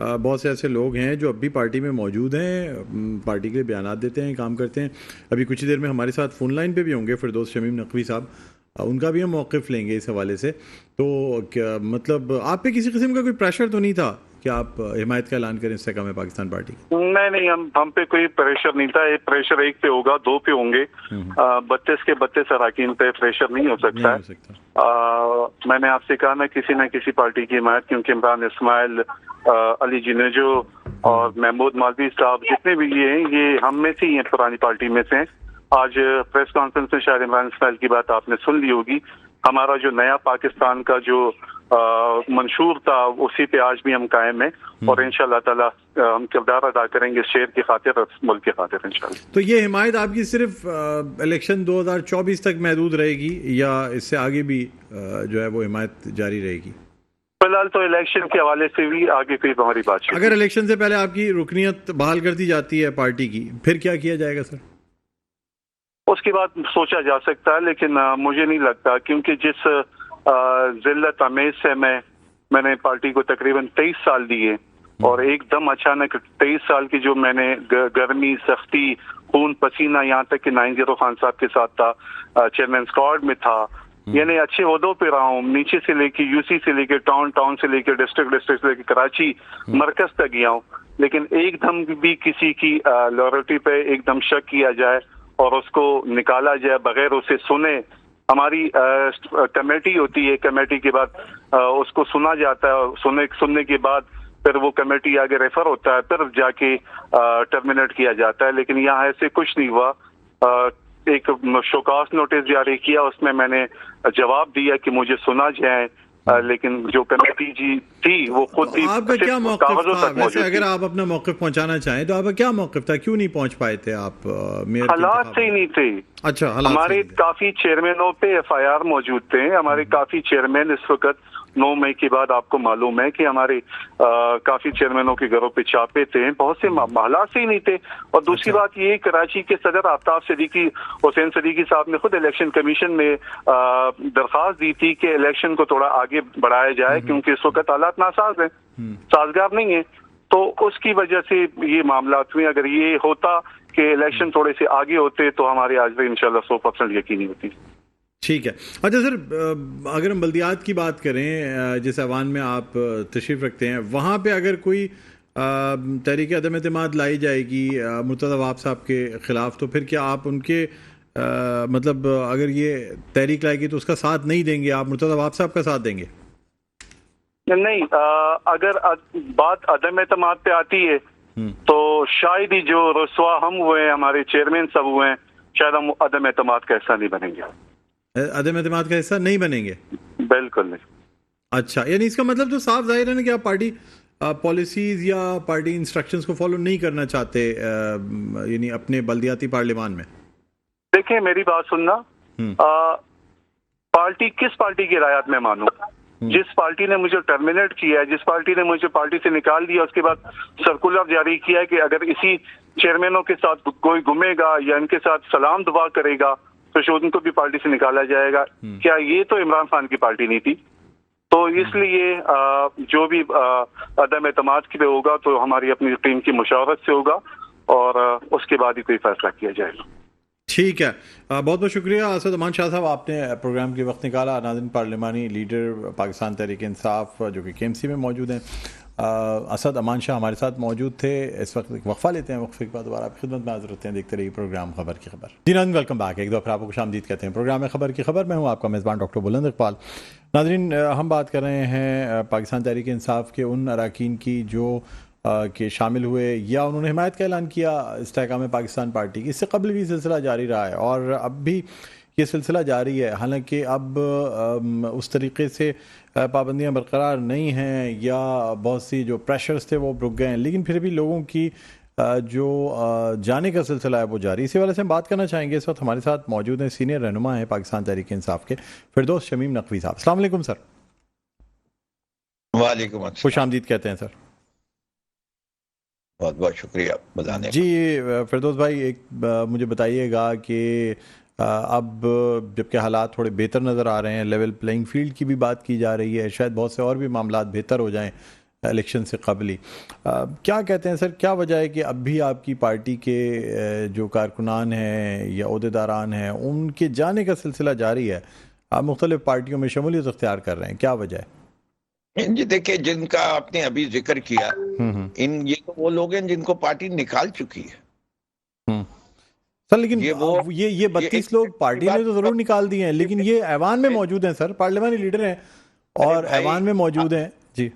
بہت سے ایسے لوگ ہیں جو اب بھی پارٹی میں موجود ہیں، پارٹی کے لیے بیانات دیتے ہیں، کام کرتے ہیں. ابھی کچھ ہی دیر میں ہمارے ساتھ فون لائن پہ بھی ہوں گے فردوس شمیم نقوی صاحب، ان کا بھی ہم موقف لیں گے اس حوالے سے. تو کیا مطلب آپ پہ کسی قسم کا کوئی پریشر تو نہیں تھا کہ آپ حمایت کا اعلان کریں استحکام پاکستان پارٹی کی؟ نہیں، ہم پہ کوئی پریشر نہیں تھا. پریشر ایک پہ ہوگا، دو پہ ہوں گے، 32 کے 32 اراکین پہ پریشر نہیں ہو سکتا ہے. میں نے آپ سے کہا نہ کسی پارٹی کی حمایت، کیونکہ عمران اسماعیل، علی جنیجو اور محمود مالوی صاحب جتنے بھی یہ ہیں، یہ ہم میں سے ہی ہیں، پرانی پارٹی میں سے ہیں. آج پریس کانفرنس میں شاید عمران اسماعیل کی بات آپ نے سن لی ہوگی. ہمارا جو نیا پاکستان کا جو منشور تھا، اسی پہ آج بھی ہم قائم ہیں، اور انشاءاللہ تعالی ہم کردار ادا کریں گے شہر کی خاطر اور ملک کی خاطر انشاءاللہ. تو یہ حمایت آپ کی صرف الیکشن 2024 تک محدود رہے گی یا اس سے آگے بھی جو ہے وہ حمایت جاری رہے گی؟ فی الحال تو الیکشن کے حوالے سے بھی آگے کوئی ہماری بات چیت. اگر الیکشن سے پہلے آپ کی رکنیت بحال کر دی جاتی ہے پارٹی کی، پھر کیا کیا جائے گا سر؟ اس کی بات سوچا جا سکتا ہے، لیکن مجھے نہیں لگتا، کیونکہ جس ذلت امیز سے میں نے پارٹی کو تقریباً 23 سال دیے، اور ایک دم اچانک 23 سال کی جو میں نے گرمی، سختی، خون پسینہ، یہاں تک کہ 90 خان صاحب کے ساتھ تھا، چیئرمین اسکواڈ میں تھا، یعنی اچھے عہدوں پہ رہا ہوں، نیچے سے لے کے یو سی سے لے کے ٹاؤن سے لے کے ڈسٹرکٹ سے لے کے کراچی مرکز تک گیا ہوں. لیکن ایک دم بھی کسی کی لائلٹی پہ ایک دم شک کیا جائے اور اس کو نکالا جائے بغیر اسے سنے. ہماری کمیٹی ہوتی ہے، کمیٹی کے بعد اس کو سنا جاتا ہے، سننے کے بعد پھر وہ کمیٹی آگے ریفر ہوتا ہے، پھر جا کے ٹرمینیٹ کیا جاتا ہے. لیکن یہاں ایسے کچھ نہیں ہوا. ایک شوکاس نوٹس جاری کیا، اس میں نے جواب دیا کہ مجھے سنا جائے، لیکن جو کمیٹی جی تھی وہ خود بھی آپ کا کیا موقف تھا ویسے؟ اگر تھی. آپ اپنا موقف پہنچانا چاہیں تو آپ کا کیا موقف تھا؟ کیوں نہیں پہنچ پائے تھے آپ؟ حالات سے ہی نہیں تھے. اچھا، ہمارے کافی چیئرمینوں پہ ایف آئی آر موجود تھے. ہمارے کافی چیئرمین اس وقت 9 مئی کے بعد آپ کو معلوم ہے کہ ہمارے کافی چیئرمینوں کے گھروں پہ چھاپے تھے. بہت سے حالات سے ہی نہیں تھے. اور دوسری بات یہ، کراچی کے صدر آفتاب صدیقی، حسین صدیقی صاحب نے خود الیکشن کمیشن میں درخواست دی تھی کہ الیکشن کو تھوڑا آگے بڑھایا جائے، کیونکہ اس وقت حالات ناساز ہیں، سازگار نہیں ہیں. تو اس کی وجہ سے یہ معاملات ہوئے. اگر یہ ہوتا کہ الیکشن تھوڑے سے آگے ہوتے تو ہماری آج بھی انشاءاللہ 100% یقینی ہوتی. ٹھیک ہے. اچھا سر، اگر ہم بلدیات کی بات کریں، جس ایوان میں آپ تشریف رکھتے ہیں، وہاں پہ اگر کوئی تحریک عدم اعتماد لائی جائے گی مرتضی وہاب صاحب کے خلاف، تو پھر کیا آپ ان کے مطلب اگر یہ تحریک لائے گی تو اس کا ساتھ نہیں دیں گے؟ آپ مرتضی وہاب صاحب کا ساتھ دیں گے؟ نہیں، اگر بات عدم اعتماد پہ آتی ہے تو شاید ہی جو رسوا ہم ہوئے ہیں، ہمارے چیئرمین سب ہوئے ہیں، شاید ہم عدم اعتماد کا حصہ نہیں بنیں گے. عدم اعتماد کا حصہ نہیں بنیں گے؟ بالکل نہیں. اچھا، یعنی اس کا مطلب تو صاف ظاہر ہے نا کہ آپ پارٹی پالیسیز یا پارٹی انسٹرکشنز کو فالو نہیں کرنا چاہتے، یعنی اپنے بلدیاتی پارلیمان میں. دیکھیں میری بات سننا، پارٹی کس پارٹی کی ہدایات میں مانوں؟ جس پارٹی نے مجھے ٹرمینیٹ کیا ہے، جس پارٹی نے مجھے پارٹی سے نکال دیا، اس کے بعد سرکولر جاری کیا ہے کہ اگر اسی چیئرمینوں کے ساتھ کوئی گھومے گا یا ان کے ساتھ سلام دعا کرے گا تو شاید ان کو بھی پارٹی سے نکالا جائے گا. کیا یہ تو عمران خان کی پارٹی نہیں تھی؟ تو اس لیے جو بھی عدم اعتماد کے لیے ہوگا تو ہماری اپنی ٹیم کی مشاورت سے ہوگا، اور اس کے بعد ہی کوئی فیصلہ کیا جائے گا. ٹھیک ہے، بہت بہت شکریہ اسد امان شاہ صاحب، آپ نے پروگرام کے وقت نکالا. ناظرین، پارلیمانی لیڈر پاکستان تحریک انصاف جو کہ KMC میں موجود ہیں، اسد امان شاہ ہمارے ساتھ موجود تھے. اس وقت ایک وقفہ لیتے ہیں، وقفے کے بعد دوبارہ آپ کی خدمت میں حاضر ہوتے ہیں. دیکھتے رہیے پروگرام خبر کی خبر. جی ناظرین، ویلکم بیک. ایک دفعہ آپ کو خوش آمدید کہتے ہیں پروگرام خبر کی خبر. میں ہوں آپ کا میزبان ڈاکٹر بلند اقبال. ناظرین، ہم بات کر رہے ہیں پاکستان تحریک انصاف کے ان اراکین کی جو کہ شامل ہوئے یا انہوں نے حمایت کا اعلان کیا استحکام پاکستان پارٹی کی. اس سے قبل بھی سلسلہ جاری رہا ہے اور اب بھی یہ سلسلہ جاری ہے. حالانکہ اب اس طریقے سے پابندیاں برقرار نہیں ہیں یا بہت سی جو پریشرز تھے وہ رک گئے ہیں، لیکن پھر بھی لوگوں کی جو جانے کا سلسلہ ہے وہ جاری. اسی وجہ سے ہم بات کرنا چاہیں گے. اس وقت ہمارے ساتھ موجود ہیں سینئر رہنما ہیں پاکستان تحریک انصاف کے فردوس شمیم نقوی صاحب. السلام علیکم سر. وعلیکم السلام. خوش آمدید کہتے ہیں سر. بہت بہت شکریہ بتانے. جی فردوس بھائی، ایک مجھے بتائیے گا کہ اب جبکہ حالات تھوڑے بہتر نظر آ رہے ہیں، لیول پلینگ فیلڈ کی بھی بات کی جا رہی ہے، شاید بہت سے اور بھی معاملات بہتر ہو جائیں الیکشن سے قبل ہی. کیا کہتے ہیں سر، کیا وجہ ہے کہ اب بھی آپ کی پارٹی کے جو کارکنان ہیں یا عہدیداران ہیں ان کے جانے کا سلسلہ جاری ہے، آپ مختلف پارٹیوں میں شمولیت اختیار کر رہے ہیں، کیا وجہ ہے؟ جی دیکھیں، جن کا آپ نے ابھی ذکر کیا، یہ تو وہ لوگ ہیں جن کو پارٹی نکال چکی ہے. سر لیکن یہ 32 لوگ پارٹی نے تو ضرور نکال دیے ہیں، لیکن یہ ایوان میں موجود ہیں سر، پارلیمانی لیڈر ہیں اور ایوان میں موجود ہیں. جی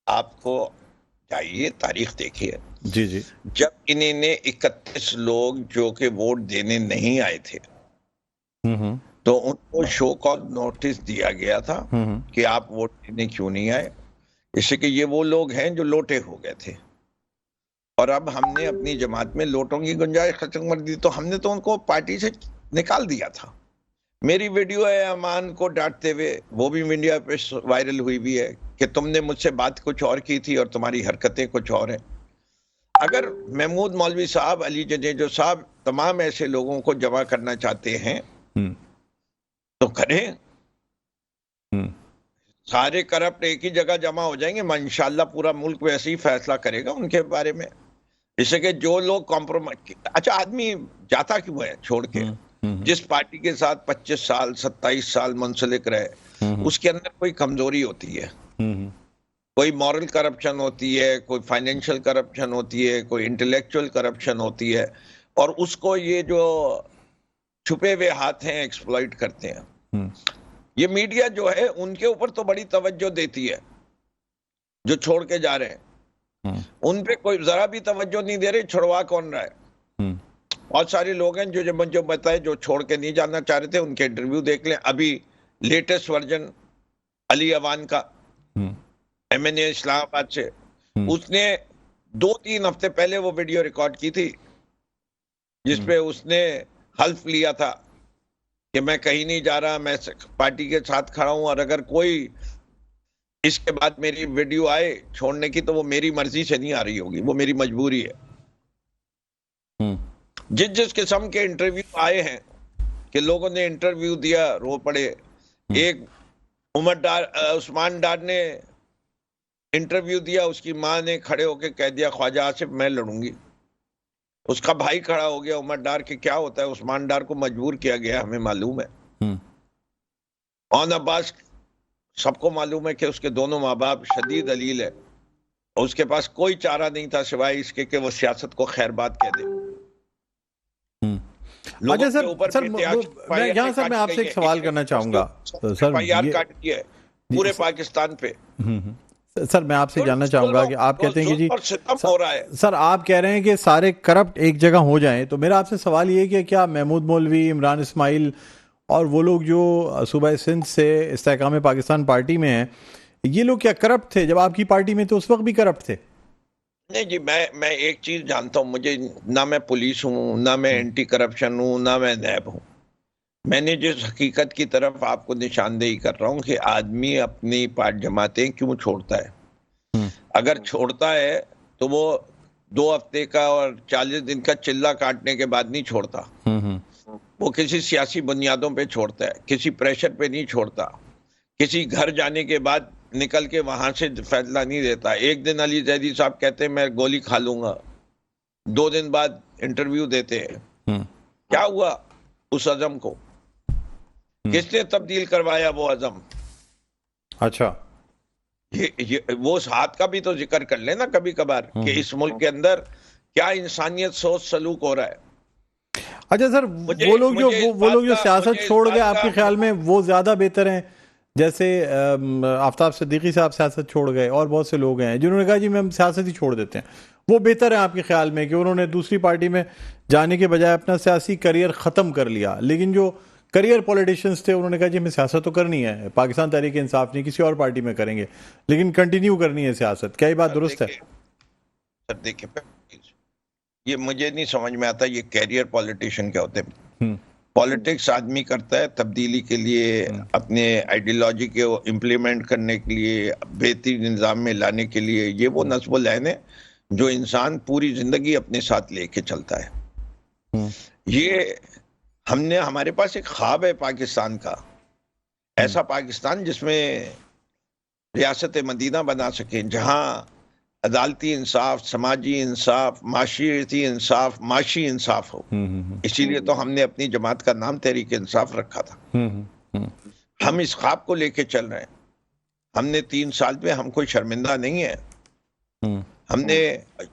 آپ کو چاہیے تاریخ دیکھیے. جی جی جب انہیں نے 31 لوگ جو کہ ووٹ دینے نہیں آئے تھے تو ان کو شو کاز نوٹس دیا گیا تھا کہ آپ ووٹ دینے کیوں نہیں آئے، اس سے کہ یہ وہ لوگ ہیں جو لوٹے ہو گئے تھے. اور اب ہم نے اپنی جماعت میں لوٹوں کی گنجائش ختم کر دی، تو ہم نے تو ان کو پارٹی سے نکال دیا تھا. میری ویڈیو ہے امان کو ڈانٹتے ہوئے، وہ بھی میڈیا پہ وائرل ہوئی بھی ہے کہ تم نے مجھ سے بات کچھ اور کی تھی اور تمہاری حرکتیں کچھ اور ہیں. اگر محمود مولوی صاحب، علی جنیجو صاحب تمام ایسے لوگوں کو جمع کرنا چاہتے ہیں تو کریں. سارے کرپٹ ایک ہی جگہ جمع ہو جائیں گے، انشاءاللہ پورا ملک ویسے ہی فیصلہ کرے گا ان کے بارے میں. اس سے کہ جو لوگ کمپرومائز، اچھا آدمی جاتا کیوں ہے چھوڑ کے؟ جس پارٹی کے ساتھ 25 سال 27 سال منسلک رہے، اس کے اندر کوئی کمزوری ہوتی ہے، کوئی مورل کرپشن ہوتی ہے، کوئی فائنینشیل کرپشن ہوتی ہے، کوئی انٹلیکچوئل کرپشن ہوتی ہے، اور اس کو یہ جو چھپے ہوئے ہاتھ ہیں ایکسپلائٹ کرتے ہیں. یہ میڈیا جو ہے ان کے اوپر تو بڑی توجہ دیتی ہے جو چھوڑ کے جا رہے ہیں، ان پہ کوئی ذرا بھی توجہ نہیں دے رہے. چھڑوا کون رہا ہے؟ بہت سارے لوگ ہیں جو بتائے جو چھوڑ کے نہیں جانا چاہ رہے تھے، ان کے انٹرویو دیکھ لیں. ابھی لیٹسٹ ورژن علی اوان کا، ایم این اے اسلام آباد سے، اس نے 2-3 ہفتے پہلے وہ ویڈیو ریکارڈ کی تھی جس پہ اس نے حلف لیا تھا کہ میں کہیں نہیں جا رہا، میں پارٹی کے ساتھ کھڑا ہوں، اور اگر کوئی اس کے بعد میری ویڈیو آئے چھوڑنے کی تو وہ میری مرضی سے نہیں آ رہی ہوگی، وہ میری مجبوری ہے. جس قسم کے انٹرویو آئے ہیں کہ لوگوں نے انٹرویو دیا رو پڑے. ایک عثمان ڈار نے انٹرویو دیا، اس کی ماں نے کھڑے ہو کے کہہ دیا خواجہ آصف میں لڑوں گی. اس کا بھائی کھڑا ہو گیا عمر ڈار کہ کیا ہوتا ہے، عثمان ڈار کو مجبور کیا گیا، ہمیں معلوم ہے. اون عباس سب کو معلوم ہے کہ اس کے دونوں ماں باپ شدید علیل ہے، اور اس کے پاس کوئی چارہ نہیں تھا سوائے اس کے کہ وہ سیاست کو خیر بات کہہ دے. اچھا سر یہاں سر میں آپ سے ایک سوال کرنا چاہوں گا سر، پورے پاکستان پہ. سر میں آپ سے جاننا چاہوں گا کہ آپ کہتے ہیں کہ جی سر آپ کہہ رہے ہیں کہ سارے کرپٹ ایک جگہ ہو جائیں، تو میرا آپ سے سوال یہ ہے کہ کیا محمود مولوی، عمران اسماعیل اور وہ لوگ جو صوبہ سندھ سے استحکام پاکستان پارٹی میں ہیں، یہ لوگ کیا کرپٹ تھے جب آپ کی پارٹی میں تو اس وقت بھی کرپٹ تھے؟ نہیں جی، میں ایک چیز جانتا ہوں، مجھے نہ میں پولیس ہوں، نہ میں اینٹی کرپشن ہوں، نہ میں نیب ہوں. میں نے جس حقیقت کی طرف آپ کو نشاندہی کر رہا ہوں کہ آدمی اپنی جماعتیں کیوں چھوڑتا ہے. اگر چھوڑتا ہے تو وہ 2 ہفتے کا اور 40 دن کا چلہ کاٹنے کے بعد نہیں چھوڑتا. وہ کسی سیاسی بنیادوں پہ چھوڑتا ہے، کسی پریشر پہ نہیں چھوڑتا، کسی گھر جانے کے بعد نکل کے وہاں سے فیصلہ نہیں دیتا. ایک دن علی زیدی صاحب کہتے ہیں میں گولی کھا لوں گا، 2 دن بعد انٹرویو دیتے ہیں. کیا ہوا اس عزم کو؟ کس نے تبدیل کروایا وہ عزم؟ اچھا وہ اس ہاتھ کا بھی تو ذکر کر لینا کبھی کبھار کہ اس ملک کے اندر کیا انسانیت سوچ سلوک ہو رہا ہے. اچھا سر وہ لوگ جو سیاست چھوڑ گئے آپ کے خیال میں وہ زیادہ بہتر ہیں؟ جیسے آفتاب صدیقی صاحب سیاست چھوڑ گئے، اور بہت سے لوگ ہیں جنہوں نے کہا جی ہم سیاست ہی چھوڑ دیتے ہیں، وہ بہتر ہیں آپ کے خیال میں کہ انہوں نے دوسری پارٹی میں جانے کے بجائے اپنا سیاسی کریئر ختم کر لیا؟ لیکن جو کریئر پولیٹیشینز تھے انہوں نے کہا جی ہمیں سیاست تو کرنی ہے، پاکستان تحریک انصاف نہیں کسی اور پارٹی میں کریں گے لیکن کنٹینیو کرنی ہے سیاست. کیا یہ بات درست ہے؟ سر دیکھیں، یہ مجھے نہیں سمجھ میں آتا یہ کیریئر پولیٹیشین کیا ہوتے ہیں. پولیٹکس آدمی کرتا ہے تبدیلی کے لیے، اپنے آئیڈیالوجی کو امپلیمنٹ کرنے کے لیے، بہترین نظام میں لانے کے لیے. یہ وہ نصب العین ہے جو انسان پوری زندگی اپنے ساتھ لے کے چلتا ہے. یہ ہمارے پاس ایک خواب ہے پاکستان کا، ایسا پاکستان جس میں ریاست مدینہ بنا سکیں جہاں عدالتی انصاف، سماجی انصاف، معاشرتی انصاف، معاشی انصاف ہو. اسی لیے تو ہم نے اپنی جماعت کا نام تحریک انصاف رکھا تھا. ہم اس خواب کو لے کے چل رہے ہیں. ہم نے 3 سال میں ہم کوئی شرمندہ نہیں ہے. ہم نے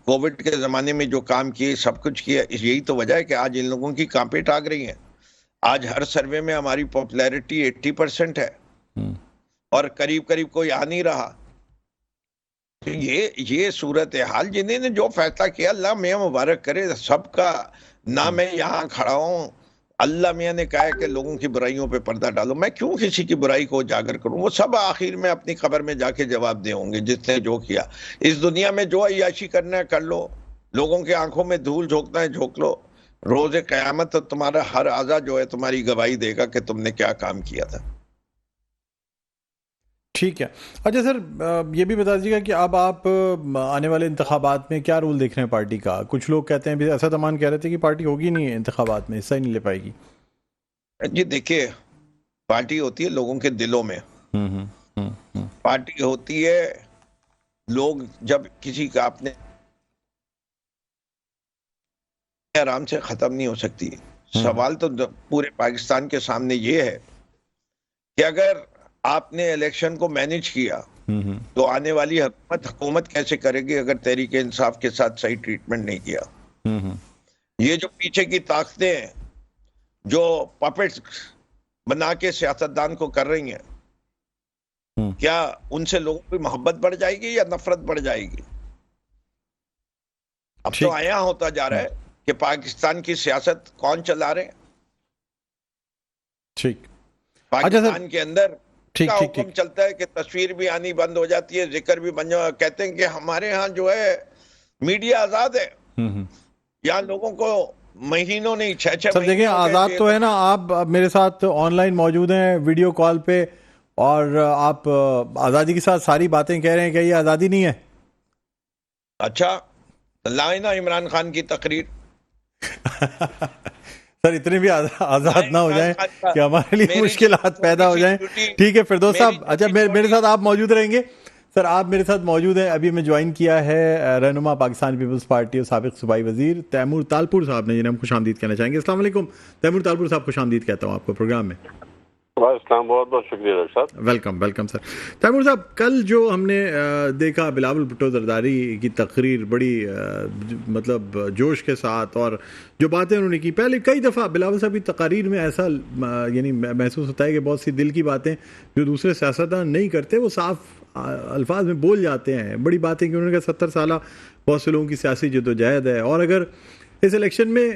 کووڈ کے زمانے میں جو کام کیے، سب کچھ کیا. یہی تو وجہ ہے کہ آج ان لوگوں کی کانپیں ٹاگ رہی ہیں. آج ہر سروے میں ہماری پاپولیرٹی 80% ہے اور قریب قریب کوئی آ نہیں رہا. یہ صورتحال جنہیں نے جو فیصلہ کیا، اللہ میاں مبارک کرے سب کا. نہ میں یہاں کھڑا ہوں، اللہ میاں نے کہا ہے کہ لوگوں کی برائیوں پہ پردہ ڈالو. میں کیوں کسی کی برائی کو اجاگر کروں؟ وہ سب آخر میں اپنی قبر میں جا کے جواب دے ہوں گے جس نے جو کیا. اس دنیا میں جو عیاشی کرنا ہے کر لو، لوگوں کے آنکھوں میں دھول جھونکنا ہے جھونک لو. روز قیامت تمہارا ہر اعضا جو ہے تمہاری گواہی دے گا کہ تم نے کیا کام کیا تھا. ٹھیک ہے. اچھا سر، یہ بھی بتا دیجیے گا کہ اب آپ آنے والے انتخابات میں کیا رول دیکھ رہے ہیں پارٹی کا؟ کچھ لوگ کہتے ہیں، بھی اسد امان کہہ رہے تھے کہ پارٹی ہوگی نہیں انتخابات میں، حصہ ہی نہیں لے پائے گی. جی دیکھیے، پارٹی ہوتی ہے لوگوں کے دلوں میں. پارٹی ہوتی ہے لوگ جب کسی کا اپنے آرام سے ختم نہیں ہو سکتی. سوال تو پورے پاکستان کے سامنے یہ ہے کہ اگر آپ نے الیکشن کو مینج کیا تو آنے والی حکومت کیسے کرے گی اگر تحریک انصاف کے ساتھ صحیح ٹریٹمنٹ نہیں کیا. یہ جو پیچھے کی طاقتیں ہیں جو پپٹس بنا کے سیاستدان کو کر رہی ہیں، کیا ان سے لوگوں کی محبت بڑھ جائے گی یا نفرت بڑھ جائے گی؟ اب تو آیا ہوتا جا رہا ہے کہ پاکستان کی سیاست کون چلا رہے ہیں. ٹھیک. پاکستان کے اندر کا حکم چلتا ہے کہ تصویر بھی آنی بند ہو جاتی ہے، ذکر بھی بن جاتا ہے. کہتے ہیں کہ ہمارے ہاں جو ہے میڈیا آزاد ہے. یہاں لوگوں کو مہینوں نہیں 6 سر دیکھیں، آزاد تو ہے نا. آپ میرے ساتھ آن لائن موجود ہیں ویڈیو کال پہ، اور آپ آزادی کے ساتھ ساری باتیں کہہ رہے ہیں. کہ یہ آزادی نہیں ہے؟ اچھا لائیں نا عمران خان کی تقریر. سر اتنے بھی آزاد نہ ہو جائیں کہ ہمارے لیے مشکلات پیدا ہو جائیں. ٹھیک ہے فردوس صاحب، اچھا میرے ساتھ آپ موجود رہیں گے. سر آپ میرے ساتھ موجود ہیں. ابھی میں جوائن کیا ہے رہنما پاکستان پیپلز پارٹی اور سابق صوبائی وزیر تیمور تالپور صاحب نے، جنہیں ہم خوش آمدید کہنا چاہیں گے. السلام علیکم تیمور تالپور صاحب، خوش آمدید کہتا ہوں آپ کو پروگرام میں. السلام، بہت بہت شکریہ ڈاکٹر صاحب. Welcome sir. تیمور صاحب، کل جو ہم نے دیکھا بلاول بھٹو زرداری کی تقریر، بڑی مطلب جوش کے ساتھ، اور جو باتیں انہوں نے کی، پہلے کئی دفعہ بلاول صاحب کی تقاریر میں ایسا یعنی محسوس ہوتا ہے کہ بہت سی دل کی باتیں جو دوسرے سیاستدان نہیں کرتے وہ صاف الفاظ میں بول جاتے ہیں. بڑی باتیں کہ انہوں نے کہا 70 سالہ بہت سے لوگوں کی سیاسی جدوجہد ہے، اور اگر اس الیکشن میں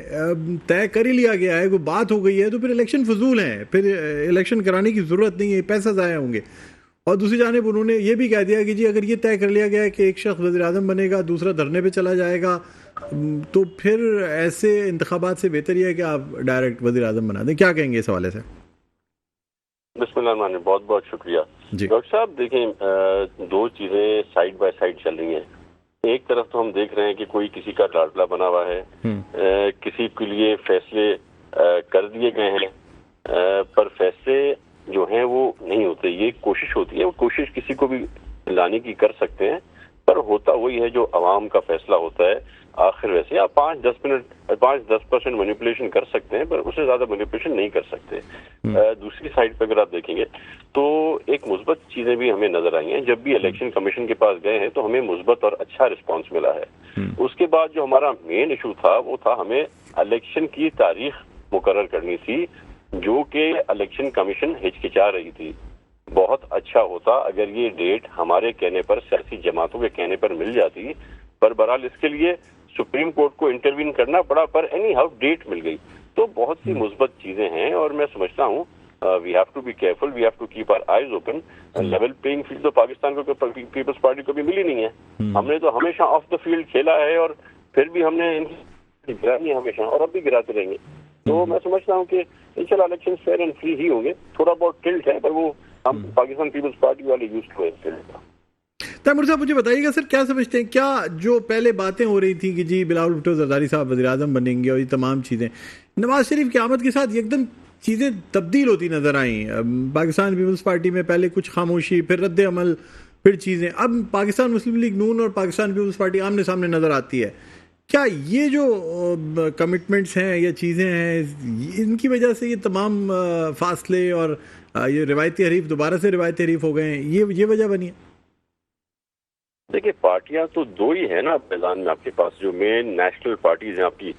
طے کر ہی لیا گیا ہے، کوئی بات ہو گئی ہے، تو پھر الیکشن فضول ہیں، پھر الیکشن کرانے کی ضرورت نہیں ہے، پیسہ ضائع ہوں گے. اور دوسری جانب انہوں نے یہ بھی کہہ دیا کہ جی اگر یہ طے کر لیا گیا ہے کہ ایک شخص وزیر اعظم بنے گا، دوسرا دھرنے پہ چلا جائے گا، تو پھر ایسے انتخابات سے بہتر یہ ہے کہ آپ ڈائریکٹ وزیر اعظم بنا دیں. کیا کہیں گے اس حوالے سے؟ بسم اللہ الرحمن الرحیم. بہت بہت شکریہ. ڈاکٹر صاحب دیکھیں، 2 چیزیں سائیڈ بائی سائیڈ چل رہی ہیں. ایک طرف تو ہم دیکھ رہے ہیں کہ کوئی کسی کا لاڈلا بنا ہوا ہے، کسی کے لیے فیصلے کر دیے گئے ہیں، پر فیصلے جو ہیں وہ نہیں ہوتے. یہ کوشش ہوتی ہے، وہ کوشش کسی کو بھی لانے کی کر سکتے ہیں، پر ہوتا وہی ہے جو عوام کا فیصلہ ہوتا ہے. آخر ویسے آپ 5-10% مینیپولیشن کر سکتے ہیں، پر اس سے زیادہ مینیپولیشن نہیں کر سکتے. دوسری سائڈ پہ اگر آپ دیکھیں گے تو ایک مثبت چیزیں بھی ہمیں نظر آئی ہیں. جب بھی الیکشن کمیشن کے پاس گئے ہیں تو ہمیں مثبت اور اچھا رسپانس ملا ہے. اس کے بعد جو ہمارا مین ایشو تھا وہ تھا ہمیں الیکشن کی تاریخ مقرر کرنی تھی، جو کہ الیکشن کمیشن ہچکچا رہی تھی. بہت اچھا ہوتا اگر یہ ڈیٹ ہمارے کہنے پر، سیاسی جماعتوں کے کہنے پر مل جاتی، پر بہرحال اس کے لیے سپریم کورٹ کو انٹروین کرنا پڑا، پر اینی ہاؤ ڈیٹ مل گئی. تو بہت سی مثبت چیزیں ہیں، اور میں سمجھتا ہوں we have to be careful, we have to keep our eyes open. Level playing field تو پاکستان کو پیپلز پارٹی کو بھی ملی نہیں ہے. ہم نے تو ہمیشہ آف دا فیلڈ کھیلا ہے، اور پھر بھی ہم نے گرائی ہے ہمیشہ، اور اب بھی گراتے رہیں گے. تو میں سمجھتا ہوں کہ انشاءاللہ الیکشن فیئر اینڈ فری ہی ہوں گے. تھوڑا بہت ٹلٹ ہے، پر وہ ہم پاکستان پیپلز پارٹی والے یوز ٹو ہے. تیمور صاحب مجھے بتائیے گا سر، کیا سمجھتے ہیں، کیا جو پہلے باتیں ہو رہی تھی کہ جی بلاول بھٹو زرداری صاحب وزیر اعظم بنیں گے اور یہ تمام چیزیں، نواز شریف کی آمد کے ساتھ ایک دم چیزیں تبدیل ہوتی نظر آئیں؟ پاکستان پیپلز پارٹی میں پہلے کچھ خاموشی، پھر رد عمل، پھر چیزیں اب پاکستان مسلم لیگ نون اور پاکستان پیپلز پارٹی آمنے سامنے نظر آتی ہے. کیا یہ جو کمٹمنٹس ہیں یا چیزیں ہیں ان کی وجہ سے یہ تمام فاصلے اور یہ روایتی حریف دوبارہ سے روایتی حریف ہو گئے ہیں, یہ وجہ بنی ہے؟ دیکھیے پارٹیاں تو دو ہی ہیں نا میدان میں آپ کے پاس, جو مین نیشنل پارٹیز ہیں آپ کی,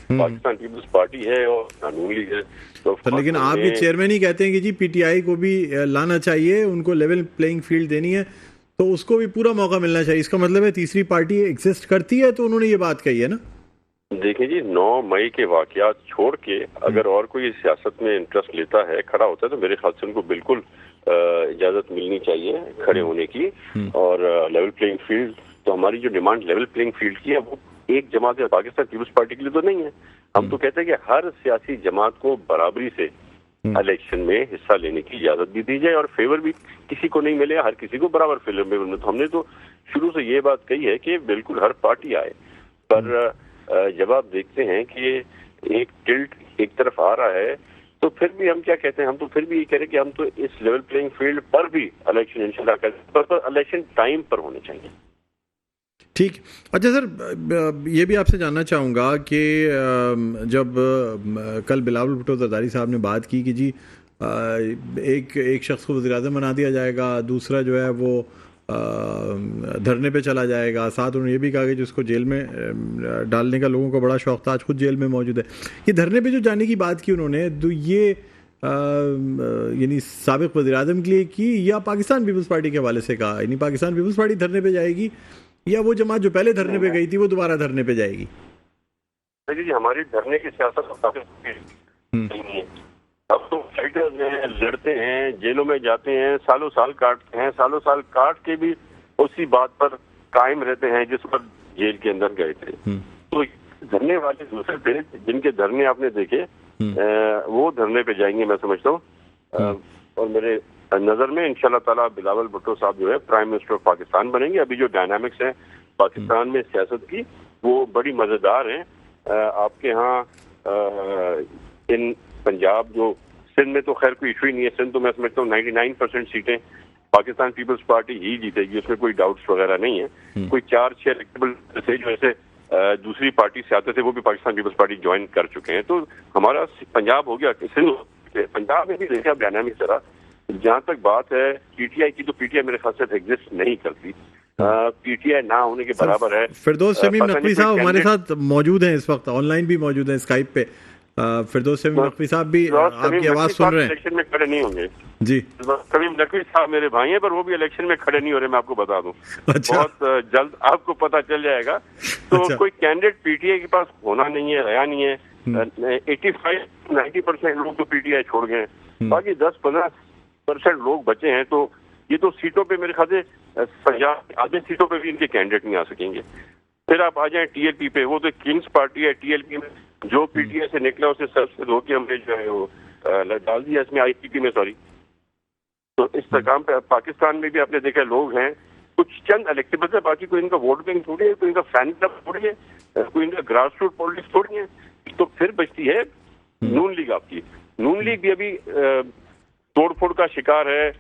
پاکستان پیپلز پارٹی ہے اور نون لیگ ہے. تو لیکن آپ کے چیئرمین ہی کہتے ہیں کہ جی پی ٹی آئی کو بھی لانا چاہیے, ان کو لیول پلینگ فیلڈ دینی ہے تو اس کو بھی پورا موقع ملنا چاہیے. اس کا مطلب ہے تیسری پارٹی ایگزسٹ کرتی ہے, تو انہوں نے یہ بات کہی ہے نا. دیکھیں جی 9 مئی کے واقعات چھوڑ کے اگر اور کوئی سیاست میں انٹرسٹ لیتا ہے, کھڑا ہوتا ہے, تو میرے خیال سے ان کو بالکل اجازت ملنی چاہیے کھڑے ہونے کی. اور لیول پلینگ فیلڈ تو ہماری جو ڈیمانڈ لیول پلینگ فیلڈ کی ہے وہ ایک جماعت ہے پاکستان پیپلز پارٹی کے لیے تو نہیں ہے. ہم تو کہتے ہیں کہ ہر سیاسی جماعت کو برابری سے الیکشن میں حصہ لینے کی اجازت بھی دی جائے, اور فیور بھی کسی کو نہیں ملے, ہر کسی کو برابر فیور میں. ہم نے تو شروع سے یہ بات کہی ہے کہ بالکل ہر پارٹی آئے, پر جب آپ دیکھتے ہیں کہ ایک ٹلٹ ایک طرف آ رہا ہے تو پھر بھی ہم کیا کہتے ہیں, ہم تو پھر بھی یہ کہہ رہے ہیں کہ ہم تو اس لیول پلینگ فیلڈ پر بھی الیکشن انشاءاللہ کریں, پر الیکشن ٹائم پر ہونے چاہیے. ٹھیک. اچھا سر, یہ بھی آپ سے جاننا چاہوں گا کہ جب کل بلاول بھٹو زرداری صاحب نے بات کی کہ جی ایک شخص کو وزیر اعظم بنا دیا جائے گا, دوسرا جو ہے وہ دھرنے پہ چلا جائے گا, ساتھ انہوں نے یہ بھی کہا کہ جس کو جیل میں ڈالنے کا لوگوں کو بڑا شوق تھا, آج خود جیل میں موجود ہے. یہ دھرنے پہ جو جانے کی بات کی انہوں نے, تو یہ یعنی سابق وزیر اعظم کے لیے کی یا پاکستان پیپلز پارٹی کے حوالے سے کہا؟ یعنی پاکستان پیپلز پارٹی دھرنے پہ جائے گی یا وہ جماعت جو پہلے دھرنے پہ گئی تھی وہ دوبارہ دھرنے پہ جائے گی؟ جی ہماری دھرنے کی سیاست نہیں ہے. اب تو فائٹرز ہیں, لڑتے ہیں, جیلوں میں جاتے ہیں, سالوں سال کاٹتے ہیں, سالوں سال کاٹ کے بھی اسی بات پر قائم رہتے ہیں جس پر جیل کے اندر گئے تھے. تو دھرنے والے دوسرے تھے جن کے دھرنے آپ نے دیکھے, وہ دھرنے پہ جائیں گے میں سمجھتا ہوں. اور میرے نظر میں انشاءاللہ تعالیٰ بلاول بھٹو صاحب جو ہے پرائم منسٹر آف پاکستان بنیں گے. ابھی جو ڈائنامکس ہیں پاکستان میں سیاست کی وہ بڑی مزیدار ہیں. آپ کے ہاں ان پنجاب جو سندھ میں تو خیر کوئی ایشو ہی نہیں ہے, سندھ تو میں سمجھتا ہوں 99% سیٹیں پاکستان پیپلز پارٹی ہی جیتے گی, اس میں کوئی ڈاؤٹس وغیرہ نہیں ہے. کوئی 4-6 الیکٹیبل تھے جو ایسے دوسری پارٹی سے آتے تھے, وہ بھی پاکستان پیپلز پارٹی جوائن کر چکے ہیں. تو ہمارا پنجاب ہو گیا, سندھ پنجاب میں بھی دیکھیں آپ ڈائنامکس ذرا. جہاں تک بات ہے پی ٹی آئی کی, تو پی ٹی آئی میرے خیال سے ایگزسٹ نہیں کرتی, پی ٹی آئی نہ ہونے کے برابر ہے. فردوس شمیم نقوی صاحب ہمارے ساتھ موجود ہیں اس وقت, آن لائن بھی موجود ہیں اسکائپ پہ. فردوس شمیم نقوی صاحب بھی آپ کی آواز سن رہے ہیں. الیکشن میں کھڑے نہیں ہوں گے جی. شمیم نقوی صاحب میرے بھائی ہیں, پر وہ بھی الیکشن میں کھڑے نہیں ہو رہے, میں آپ کو بتا دوں. بہت جلد آپ کو پتہ چل جائے گا. تو کوئی کینڈیڈیٹ پی ٹی آئی کے پاس ہونا نہیں ہے, رہا نہیں ہے. 85-90% لوگ تو پی ٹی آئی چھوڑ گئے ہیں, باقی 10-15% لوگ بچے ہیں. تو یہ تو سیٹوں پہ میرے خیال سے پنجاب آدھی سیٹوں پہ بھی ان کے کینڈیڈیٹ نہیں آ سکیں گے. پھر آپ آ جائیں ٹی ایل پی پہ, وہ تو کنگز پارٹی ہے. ٹی ایل پی میں جو پی ٹی آئی سے نکلا اسے سر سے دھو کے ہم نے جو ہے وہ ڈال دیا اس میں, آئی پی پی میں, سوری. تو اس طرح پہ پاکستان میں بھی آپ نے دیکھا لوگ ہیں, کچھ چند الیکٹیبل ہے, باقی کوئی ان کا ووٹ بینک تھوڑی ہے, کوئی ان کا فین کلب تھوڑی ہے, کوئی ان کا گراس روٹ پالیٹکس تھوڑی ہے. تو پھر بچتی ہے نون لیگ آپ کی. نون لیگ بھی ابھی توڑ پھوڑ کا شکار ہے.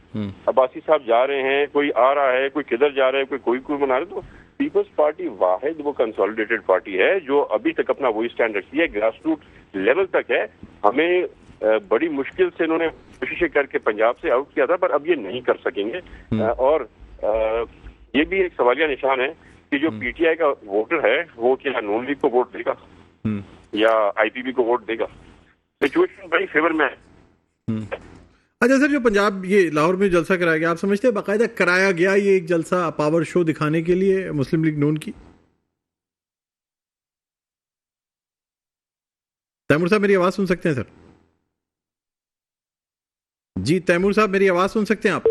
عباسی صاحب جا رہے ہیں, کوئی آ رہا ہے, کوئی کدھر جا رہا ہے, کوئی بنا رہا ہے. تو پیپلز پارٹی واحد وہ کنسولیڈیٹڈ پارٹی ہے جو ابھی تک اپنا وہی اسٹینڈ رکھتی ہے, گراس روٹ لیول تک ہے. ہمیں بڑی مشکل سے انہوں نے کوششیں کر کے پنجاب سے آؤٹ کیا تھا, پر اب یہ نہیں کر سکیں گے. اور یہ بھی ایک سوالیہ نشان ہے کہ جو پی ٹی آئی کا ووٹر ہے وہ کیا نون لیگ کو ووٹ دے گا یا آئی پی پی کو ووٹ دے گا. سچویشن بڑی فیور میں ہے. اچھا سر, جو پنجاب یہ لاہور میں جلسہ کرایا گیا, آپ سمجھتے ہیں باقاعدہ کرایا گیا یہ ایک جلسہ پاور شو دکھانے کے لیے مسلم لیگ نون کی؟ تیمور صاحب میری آواز سن سکتے ہیں سر؟ جی تیمور صاحب میری آواز سن سکتے ہیں آپ؟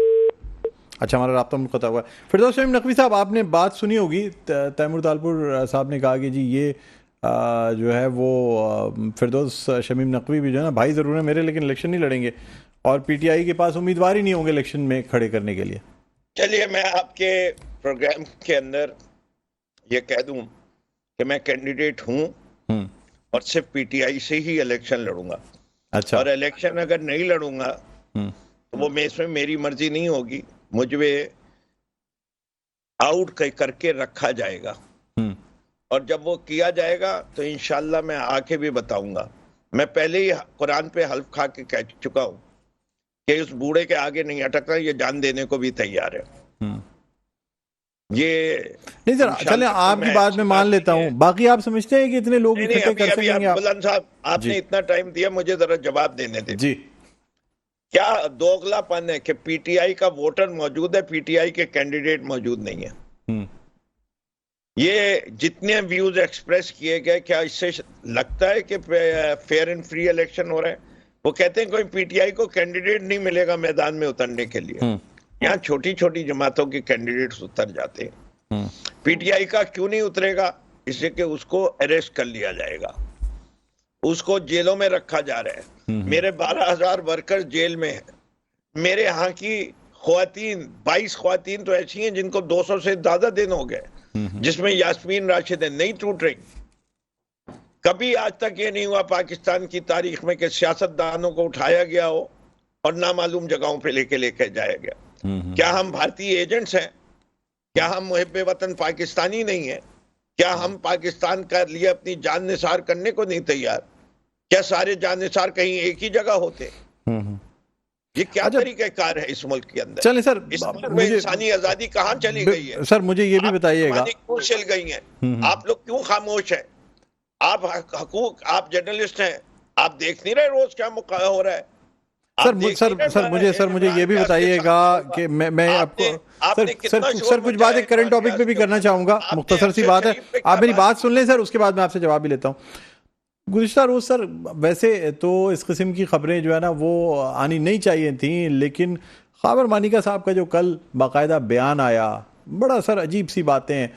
اچھا ہمارا رابطہ منقطع ہوا ہے. فردوس شمیم نقوی صاحب آپ نے بات سنی ہوگی, تیمور تالپور صاحب نے کہا کہ جی یہ جو ہے وہ فردوس شمیم نقوی بھی جو ہے نا بھائی ضرور ہے میرے, لیکن الیکشن نہیں لڑیں گے, اور پی ٹی آئی کے پاس امیدوار ہی نہیں ہوں گے الیکشن میں کھڑے کرنے کے لیے. چلیے میں آپ کے پروگرام کے اندر یہ کہہ دوں کہ میں کینڈیڈیٹ ہوں اور صرف پی ٹی آئی سے ہی الیکشن لڑوں گا. اچھا. اور الیکشن اگر نہیں لڑوں گا تو وہ اس میں میری مرضی نہیں ہوگی. مجھے آؤٹ کر کے رکھا جائے گا، اور جب وہ کیا جائے گا تو انشاءاللہ میں آ کے بھی بتاؤں گا. میں پہلے ہی قرآن پہ حلف کھا کے کہہ چکا ہوں کہ اس بوڑھے کے آگے نہیں اٹکنا، یہ جان دینے کو بھی تیار ہے. یہ نہیں سر، چلیں آپ کی بات میں مان لیتا ہوں، باقی آپ سمجھتے ہیں کہ اتنے لوگ اکٹھے کر سکیں گے؟ بلند صاحب آپ نے اتنا ٹائم دیا، مجھے ذرا جواب دینے دیں. جی، کیا دوغلا پن ہے کہ پی ٹی آئی کا ووٹر موجود ہے، پی ٹی آئی کے کینڈیڈیٹ موجود نہیں ہے؟ یہ جتنے ویوز ایکسپریس کیے گئے، کیا اس سے لگتا ہے کہ فیئر اینڈ فری الیکشن ہو رہا ہے؟ وہ کہتے ہیں کوئی پی ٹی آئی کو کینڈیڈیٹ نہیں ملے گا میدان میں اترنے کے لیے. یہاں چھوٹی چھوٹی جماعتوں کے کینڈیڈیٹس اتر جاتے ہیں. پی ٹی آئی کا کیوں نہیں اترے گا؟ اس لیے کہ اس کو اریسٹ کر لیا جائے گا، اس کو جیلوں میں رکھا جا رہا ہے. میرے 12,000 ورکر جیل میں ہیں. میرے ہاں کی خواتین 22 خواتین تو ایسی ہیں جن کو 200 سے زیادہ دن ہو گئے، جس میں یاسمین راشد ہے، نہیں ٹوٹ رہی. کبھی آج تک یہ نہیں ہوا پاکستان کی تاریخ میں کہ سیاست دانوں کو اٹھایا گیا ہو اور نامعلوم جگہوں پہ لے کے جایا گیا. کیا ہم بھارتی ایجنٹس ہیں؟ کیا ہم محب وطن پاکستانی نہیں ہیں؟ کیا ہم پاکستان کا لیے اپنی جان نثار کرنے کو نہیں تیار؟ کیا سارے جان نثار کہیں ایک ہی جگہ ہوتے؟ یہ کیا طریقہ کار ہے اس ملک کے اندر؟ چلیں سر، اس ملک میں انسانی آزادی کہاں چلی گئی ہے؟ سر مجھے یہ بھی بتائیے گا، کیوں چل گئی ہیں؟ آپ لوگ کیوں خاموش ہیں؟ آپ حقوق، آپ جرنلسٹ ہیں، آپ دیکھ نہیں رہے روز کیا ہو رہا ہے؟ سر مجھے یہ بھی بتائیے گا کہ میں آپ کو سر کچھ باتیں کرنٹ ٹاپک پہ بھی کرنا چاہوں گا، مختصر سی بات ہے. آپ میری بات سن لیں سر، اس کے بعد میں آپ سے جواب بھی لیتا ہوں. گزشتہ روز سر ویسے تو اس قسم کی خبریں جو ہے نا وہ آنی نہیں چاہیے تھیں، لیکن خاور مانیکا صاحب کا جو کل باقاعدہ بیان آیا، بڑا سر عجیب سی باتیں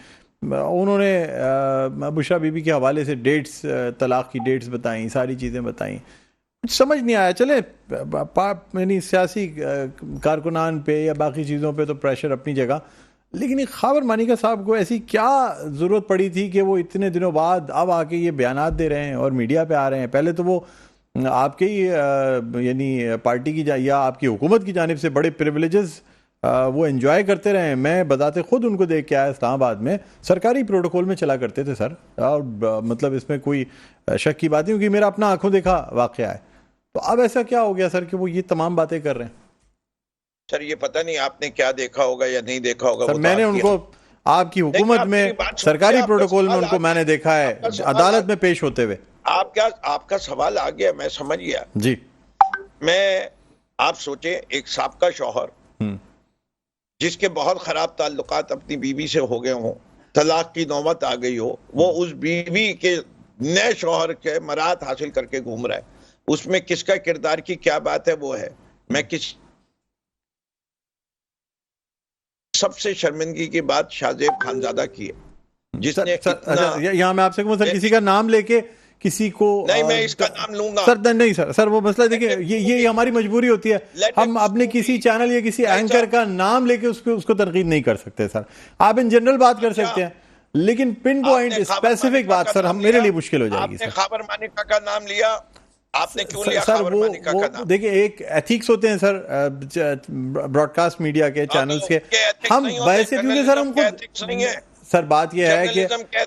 انہوں نے بشرا بی بی کے حوالے سے ڈیٹس، طلاق کی ڈیٹس بتائیں، ساری چیزیں بتائیں. سمجھ نہیں آیا. چلے یعنی سیاسی کارکنان پہ یا باقی چیزوں پہ تو پریشر اپنی جگہ، لیکن یہ خاور مانیکا صاحب کو ایسی کیا ضرورت پڑی تھی کہ وہ اتنے دنوں بعد اب آ کے یہ بیانات دے رہے ہیں اور میڈیا پہ آ رہے ہیں؟ پہلے تو وہ آپ کے ہی یعنی پارٹی کی یا آپ کی حکومت کی جانب سے بڑے پریولیجز وہ انجوائے کرتے رہے ہیں. میں بذات خود ان کو دیکھ کے آیا اسلام آباد میں، سرکاری پروٹوکول میں چلا کرتے تھے سر، اور مطلب اس میں کوئی شک کی بات نہیں، کیونکہ میرا اپنا آنکھوں دیکھا واقعہ ہے. تو اب ایسا کیا ہو گیا سر کہ وہ یہ تمام باتیں کر رہے ہیں؟ سر یہ پتہ نہیں آپ نے کیا دیکھا ہوگا یا نہیں دیکھا ہوگا. سر میں نے ان کو آپ کی حکومت میں سرکاری پروٹوکول میں ان کو میں نے دیکھا ہے عدالت میں پیش ہوتے ہوئے. آپ کا سوال آ گیا، میں سمجھ گیا. جی، آپ سوچیں ایک سابقہ شوہر جس کے بہت خراب تعلقات اپنی بیوی سے ہو گئے ہوں، طلاق کی نوبت آ گئی ہو، وہ اس بیوی کے نئے شوہر کے مراد حاصل کر کے گھوم رہا ہے. اس میں کس کا کردار کی کیا بات ہے وہ ہے. میں سب سے شرمندگی کی بات شاہزیب خانزادہ کی ہے، جس نے یہاں میں آپ سے کہوں سر، کسی کا نام لے کے کسی کو نہیں، میں اس کا نام لوں گا سر. نہیں سر وہ مسئلہ دیکھیں، یہ ہماری مجبوری ہوتی ہے، ہم اپنے کسی چینل یا کسی اینکر کا نام لے کے اس کو تنقید نہیں کر سکتے سر. آپ ان جنرل بات کر سکتے ہیں، لیکن پن پوائنٹ اسپیسیفک بات سر میرے لیے مشکل ہو جائے گی. آپ نے خاور مانیکا کا نام لیا، آپ نے کیوں لیا سر؟ خاور مانیکا کا نام؟ دیکھیں ایک ایتھکس ہوتے ہیں سر براڈ کاسٹ میڈیا کے چینلز کے، ہم بحثیت سر ہم خود سر بات یہ ہے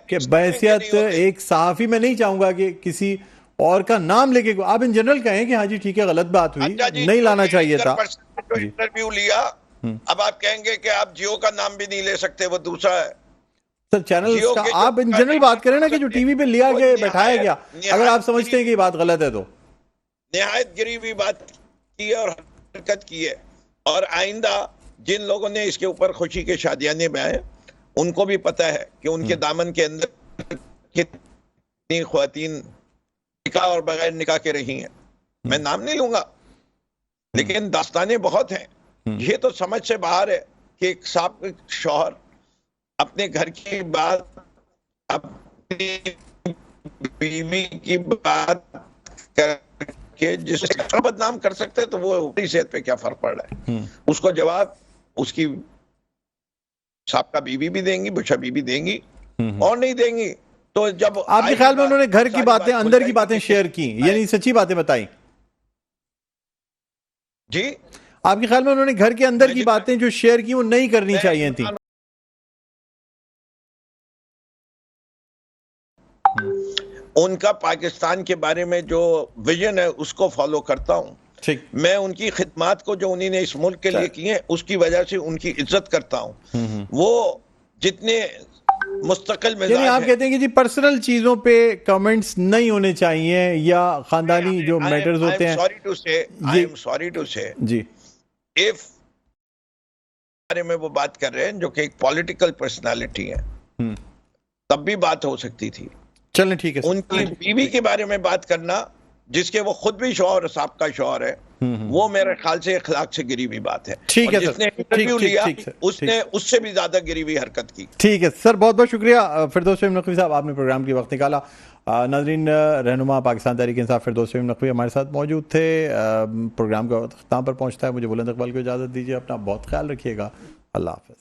کہ بحثیت ایک صحافی میں نہیں چاہوں گا کہ کسی اور کا نام لے کے آپ ان جنرل کہیں کہ ہاں جی ٹھیک ہے غلط بات ہوئی، نہیں لانا چاہیے تھا. انٹرویو لیا، اب آپ کہیں گے کہ آپ جیو کا نام بھی نہیں لے سکتے، وہ دوسرا ہے. سر چینل کا آپ ان جنرل بات کریں نا کہ جو ٹی وی پہ لیا گیا بٹھایا گیا، اگر آپ سمجھتے ہیں کہ یہ بات غلط ہے تو نہایت گری ہوئی بات کی ہے اور حرکت کی ہے. اور آئندہ جن لوگوں نے اس کے اوپر خوشی کے شادیانے میں آئے ان کو بھی پتا ہے کہ ان کے دامن کے اندر کتنی خواتین نکاح اور بغیر نکاح کے رہی ہیں. میں نام نہیں لوں گا، لیکن داستانیں بہت ہیں. یہ تو سمجھ سے باہر ہے کہ ایک سابق شوہر اپنے گھر کی بات، اپنی بیوی کی بات کر کے جس کو بدنام کر سکتے تو وہ اپنی صحت پہ کیا فرق پڑ رہا ہے؟ اس کو جواب اس کی سابقہ بیوی بھی دیں گی، بشرا بی بھی دیں گی، اور نہیں دیں گی تو جب آپ کے خیال میں انہوں نے گھر کی باتیں، اندر کی باتیں شیئر کی، یعنی سچی باتیں بتائیں؟ جی آپ کے خیال میں انہوں نے گھر کے اندر کی باتیں جو شیئر کی وہ نہیں کرنی چاہیے تھیں؟ ان کا پاکستان کے بارے میں جو ویژن ہے اس کو فالو کرتا ہوں. ٹھیک. میں ان کی خدمات کو جو انہوں نے اس ملک کے لیے کی ہیں اس کی وجہ سے ان کی عزت کرتا ہوں. وہ جتنے مستقل مزاج یعنی آپ کہتے ہیں کہ جی پرسنل چیزوں پہ کمنٹس نہیں ہونے چاہیے یا خاندانی جو میٹرز ہوتے ہیں. I am sorry to say G if بارے میں وہ بات کر رہے ہیں جو کہ ایک پولیٹیکل پرسنالٹی ہے تب بھی بات ہو سکتی تھی. چلیں ٹھیک ہے. ان کی بیوی کے بارے میں بات کرنا جس کے وہ خود بھی شوہر سابقہ شوہر ہے وہ میرے خیال سے اخلاق سے گری ہوئی بات ہے. ٹھیک ہے. جس نے انٹرویو لیا اس نے اس سے بھی زیادہ گری ہوئی حرکت کی. ٹھیک ہے سر, بہت بہت شکریہ فردوس فہیم نقوی صاحب, آپ نے پروگرام کی وقت نکالا. ناظرین, رہنما پاکستان تحریک انصاف فردوس فہیم نقوی ہمارے ساتھ موجود تھے. پروگرام کا وقت اختتام پر پہنچتا ہے. مجھے بلند اقبال کو اجازت دیجیے. اپنا بہت خیال رکھیے گا. اللہ حافظ.